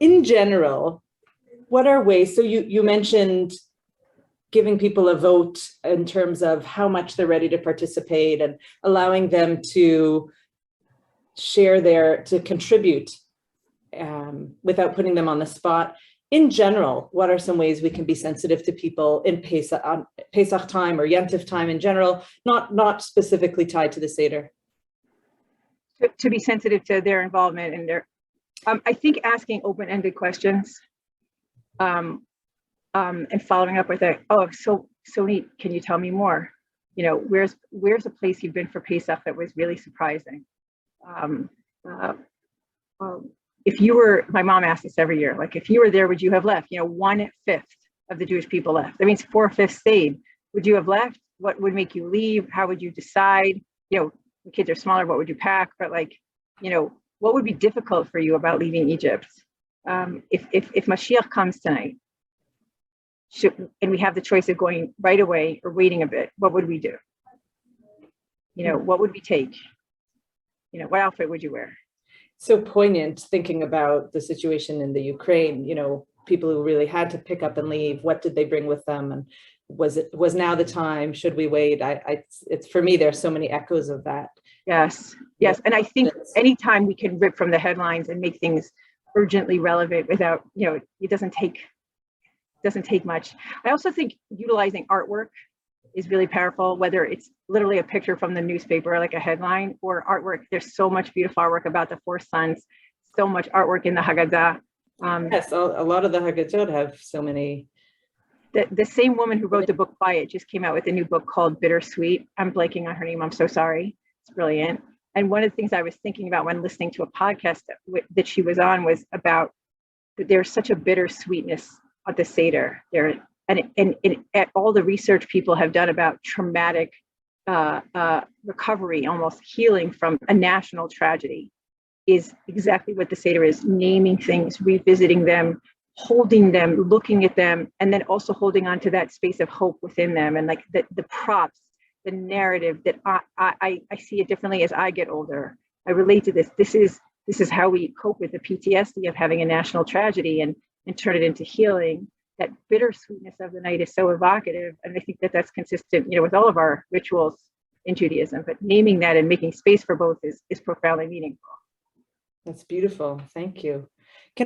in general, what are ways, so you mentioned giving people a vote in terms of how much they're ready to participate and allowing them to to contribute without putting them on the spot. In general, what are some ways we can be sensitive to people in Pesach time or Yom time in general, not specifically tied to the Seder? To be sensitive to their involvement in their, I think asking open-ended questions and following up with so neat, can you tell me more? Where's a place you've been for Pesach that was really surprising? If you were, my mom asks this every year, like, if you were there, would you have left? 1/5 of the Jewish people left. That means 4/5 stayed. Would you have left? What would make you leave? How would you decide? The kids are smaller, what would you pack? But what would be difficult for you about leaving Egypt? If Mashiach comes tonight, and we have the choice of going right away or waiting a bit, what would we do? What would we take? What outfit would you wear? So poignant thinking about the situation in the Ukraine, people who really had to pick up and leave, what did they bring with them? And was now the time? Should we wait? It's for me, there's so many echoes of that. Yes. And I think anytime we can rip from the headlines and make things urgently relevant without, it doesn't take much. I also think utilizing artwork is really powerful, whether it's literally a picture from the newspaper, like a headline, or artwork. There's so much beautiful artwork about the four sons, so much artwork in the Haggadah. Yes, a lot of the Haggadot have so many. The same woman who wrote the book Quiet just came out with a new book called Bittersweet. I'm blanking on her name, I'm so sorry. It's brilliant. And one of the things I was thinking about when listening to a podcast that she was on was about that there's such a bittersweetness at the Seder. And at all the research people have done about traumatic recovery, almost healing from a national tragedy, is exactly what the Seder is: naming things, revisiting them, holding them, looking at them, and then also holding on to that space of hope within them. And like the props, the narrative that I see it differently as I get older. I relate to this. This is how we cope with the PTSD of having a national tragedy and turn it into healing. That bittersweetness of the night is so evocative, and I think that that's consistent, with all of our rituals in Judaism. But naming that and making space for both is profoundly meaningful. That's beautiful. Thank you.